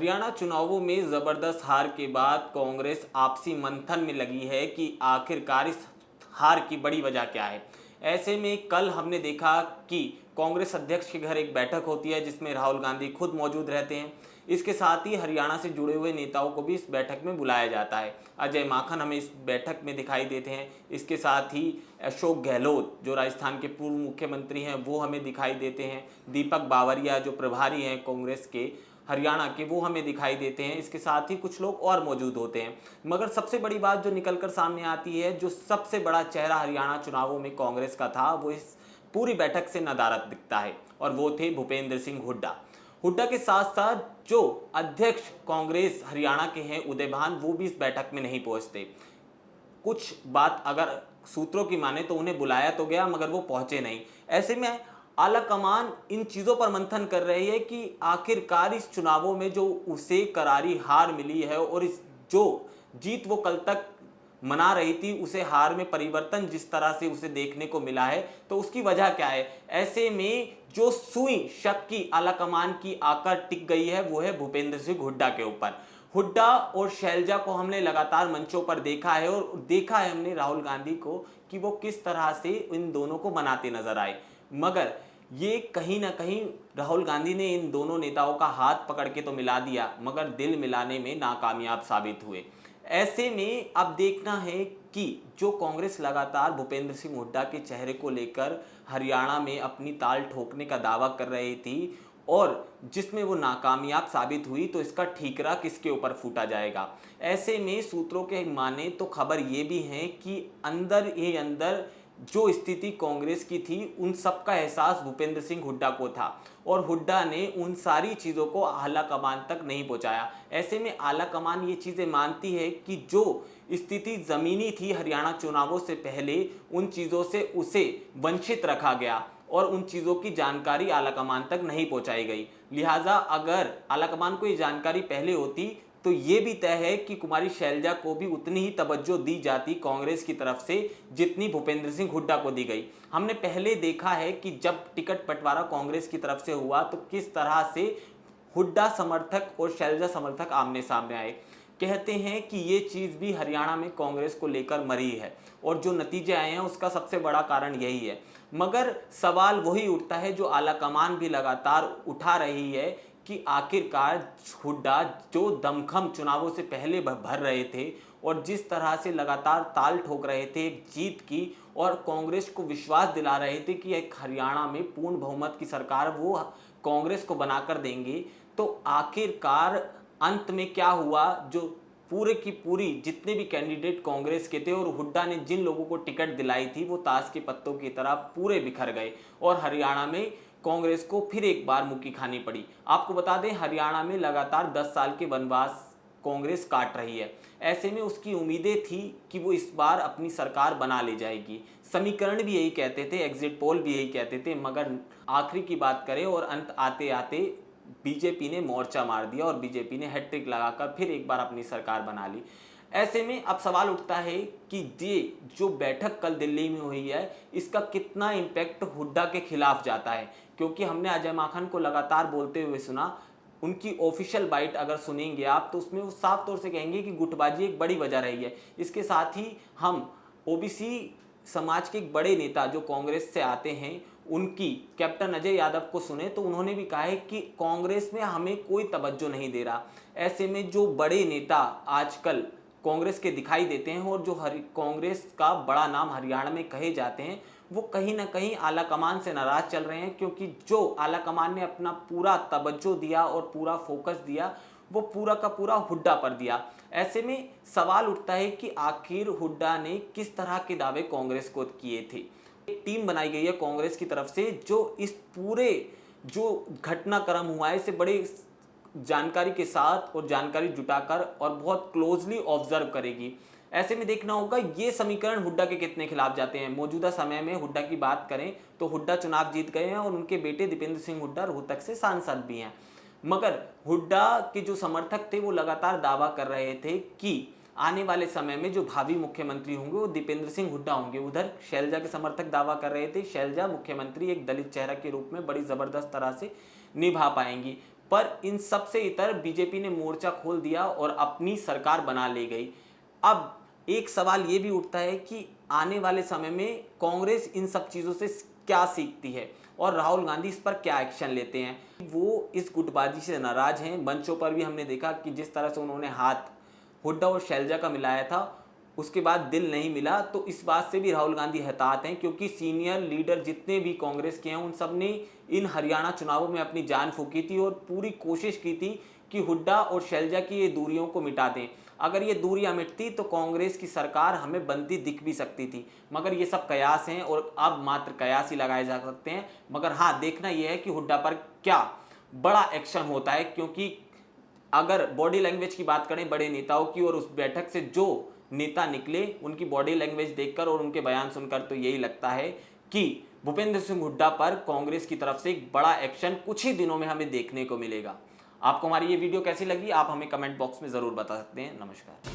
हरियाणा चुनावों में जबरदस्त हार के बाद कांग्रेस आपसी मंथन में लगी है कि आखिरकार इस हार की बड़ी वजह क्या है। ऐसे में कल हमने देखा कि कांग्रेस अध्यक्ष के घर एक बैठक होती है जिसमें राहुल गांधी खुद मौजूद रहते हैं। इसके साथ ही हरियाणा से जुड़े हुए नेताओं को भी इस बैठक में बुलाया जाता है। अजय माकन हमें इस बैठक में दिखाई देते हैं। इसके साथ ही अशोक गहलोत जो राजस्थान के पूर्व मुख्यमंत्री हैं वो हमें दिखाई देते हैं। दीपक बावरिया जो प्रभारी हैं कांग्रेस के हरियाणा के, वो हमें दिखाई देते हैं। इसके साथ ही कुछ लोग और मौजूद होते हैं। मगर सबसे बड़ी बात जो निकलकर सामने आती है, जो सबसे बड़ा चेहरा हरियाणा चुनावों में कांग्रेस का था, वो इस पूरी बैठक से नदारद दिखता है और वो थे भूपेंद्र सिंह हुड्डा। हुड्डा के साथ साथ जो अध्यक्ष कांग्रेस हरियाणा के हैं उदय भान, वो भी इस बैठक में नहीं पहुंचते। कुछ बात अगर सूत्रों की माने तो उन्हें बुलाया तो गया मगर वो पहुंचे नहीं। ऐसे में आला कमान इन चीज़ों पर मंथन कर रही है कि आखिरकार इस चुनावों में जो उसे करारी हार मिली है और इस जो जीत वो कल तक मना रही थी, उसे हार में परिवर्तन जिस तरह से उसे देखने को मिला है, तो उसकी वजह क्या है। ऐसे में जो सुई शक की आला कमान की आकर टिक गई है वो है भूपेंद्र सिंह हुड्डा के ऊपर। हुड्डा और शैलजा को हमने लगातार मंचों पर देखा है और देखा है हमने राहुल गांधी को कि वो किस तरह से इन दोनों को मनाते नजर आए। मगर ये कहीं ना कहीं राहुल गांधी ने इन दोनों नेताओं का हाथ पकड़ के तो मिला दिया मगर दिल मिलाने में नाकामयाब साबित हुए। ऐसे में अब देखना है कि जो कांग्रेस लगातार भूपेंद्र सिंह हुड्डा के चेहरे को लेकर हरियाणा में अपनी ताल ठोकने का दावा कर रही थी और जिसमें वो नाकामयाब साबित हुई, तो इसका ठीकरा किसके ऊपर फूटा जाएगा। ऐसे में सूत्रों के माने तो खबर ये भी है कि अंदर ही अंदर जो स्थिति कांग्रेस की थी उन सब का एहसास भूपेंद्र सिंह हुड्डा को था और हुड्डा ने उन सारी चीज़ों को आला कमान तक नहीं पहुंचाया। ऐसे में आला कमान ये चीज़ें मानती है कि जो स्थिति ज़मीनी थी हरियाणा चुनावों से पहले, उन चीज़ों से उसे वंचित रखा गया और उन चीज़ों की जानकारी आला कमान तक नहीं पहुंचाई गई। लिहाजा अगर आला कमान को ये जानकारी पहले होती तो ये भी तय है कि कुमारी शैलजा को भी उतनी ही तवज्जो दी जाती कांग्रेस की तरफ से जितनी भूपेंद्र सिंह हुड्डा को दी गई। हमने पहले देखा है कि जब टिकट बंटवारा कांग्रेस की तरफ से हुआ तो किस तरह से हुड्डा समर्थक और शैलजा समर्थक आमने सामने आए। कहते हैं कि ये चीज़ भी हरियाणा में कांग्रेस को लेकर मरी है और जो नतीजे आए हैं उसका सबसे बड़ा कारण यही है। मगर सवाल वही उठता है जो आला कमान भी लगातार उठा रही है कि आखिरकार हुड्डा जो दमखम चुनावों से पहले भर रहे थे और जिस तरह से लगातार ताल ठोक रहे थे एक जीत की और कांग्रेस को विश्वास दिला रहे थे कि एक हरियाणा में पूर्ण बहुमत की सरकार वो कांग्रेस को बनाकर देंगे, तो आखिरकार अंत में क्या हुआ। जो पूरे की पूरी जितने भी कैंडिडेट कांग्रेस के थे और हुड्डा ने जिन लोगों को टिकट दिलाई थी वो ताश के पत्तों की तरह पूरे बिखर गए और हरियाणा में कांग्रेस को फिर एक बार मुक्की खानी पड़ी। आपको बता दें हरियाणा में लगातार 10 साल के वनवास कांग्रेस काट रही है। ऐसे में उसकी उम्मीदें थी कि वो इस बार अपनी सरकार बना ले जाएगी। समीकरण भी यही कहते थे, एग्जिट पोल भी यही कहते थे, मगर आखिरी की बात करें और अंत आते आते बीजेपी ने मोर्चा मार दिया और बीजेपी ने हैट्रिक लगाकर फिर एक बार अपनी सरकार बना ली। ऐसे में अब सवाल उठता है कि ये जो बैठक कल दिल्ली में हुई है इसका कितना इम्पैक्ट हुड्डा के खिलाफ जाता है, क्योंकि हमने अजय माकन को लगातार बोलते हुए सुना। उनकी ऑफिशियल बाइट अगर सुनेंगे आप तो उसमें वो साफ तौर से कहेंगे कि गुटबाजी एक बड़ी वजह रही है। इसके साथ ही हम ओबीसी समाज के एक बड़े नेता जो कांग्रेस से आते हैं उनकी कैप्टन अजय यादव को सुने तो उन्होंने भी कहा है कि कांग्रेस में हमें कोई तवज्जो नहीं दे रहा। ऐसे में जो बड़े नेता आजकल कांग्रेस के दिखाई देते हैं और जो कांग्रेस का बड़ा नाम हरियाणा में कहे जाते हैं वो कहीं ना कहीं आला कमान से नाराज चल रहे हैं, क्योंकि जो आला कमान ने अपना पूरा तवज्जो दिया और पूरा फोकस दिया वो पूरा का पूरा हुड्डा पर दिया। ऐसे में सवाल उठता है कि आखिर हुड्डा ने किस तरह के दावे कांग्रेस को किए थे। एक टीम बनाई गई है कांग्रेस की तरफ से जो इस पूरे जो घटनाक्रम हुआ है इसे बड़े जानकारी के साथ और जानकारी जुटाकर और बहुत क्लोजली ऑब्जर्व करेगी। ऐसे में देखना होगा ये समीकरण हुड्डा के कितने खिलाफ जाते हैं। मौजूदा समय में हुड्डा की बात करें तो हुड्डा चुनाव जीत गए हैं और उनके बेटे दीपेंद्र सिंह हुड्डा रोहतक से सांसद भी हैं। मगर हुड्डा के जो समर्थक थे वो लगातार दावा कर रहे थे कि आने वाले समय में जो भावी मुख्यमंत्री होंगे वो दीपेंद्र सिंह हुड्डा होंगे। उधर शैलजा के समर्थक दावा कर रहे थे शैलजा मुख्यमंत्री एक दलित चेहरा के रूप में बड़ी ज़बरदस्त तरह से निभा पाएंगी। पर इन सब से इतर बीजेपी ने मोर्चा खोल दिया और अपनी सरकार बना ले गई। अब एक सवाल ये भी उठता है कि आने वाले समय में कांग्रेस इन सब चीज़ों से क्या सीखती है और राहुल गांधी इस पर क्या एक्शन लेते हैं। वो इस गुटबाजी से नाराज हैं। मंचों पर भी हमने देखा कि जिस तरह से उन्होंने हाथ हुड्डा और शैलजा का मिलाया था, उसके बाद दिल नहीं मिला, तो इस बात से भी राहुल गांधी हताहत हैं, क्योंकि सीनियर लीडर जितने भी कांग्रेस के हैं उन सब ने इन हरियाणा चुनावों में अपनी जान फूकी थी और पूरी कोशिश की थी कि हुड्डा और शैलजा की ये दूरियों को मिटा दें। अगर ये दूरियां मिटती तो कांग्रेस की सरकार हमें बनती दिख भी सकती थी, मगर ये सब कयास हैं और अब मात्र कयास ही लगाए जा सकते हैं। मगर हाँ, देखना यह है कि हुड्डा पर क्या बड़ा एक्शन होता है, क्योंकि अगर बॉडी लैंग्वेज की बात करें बड़े नेताओं की, और उस बैठक से जो नेता निकले उनकी बॉडी लैंग्वेज देखकर और उनके बयान सुनकर तो यही लगता है कि भूपेंद्र सिंह हुड्डा पर कांग्रेस की तरफ से एक बड़ा एक्शन कुछ ही दिनों में हमें देखने को मिलेगा। आपको हमारी ये वीडियो कैसी लगी आप हमें कमेंट बॉक्स में ज़रूर बता सकते हैं। नमस्कार।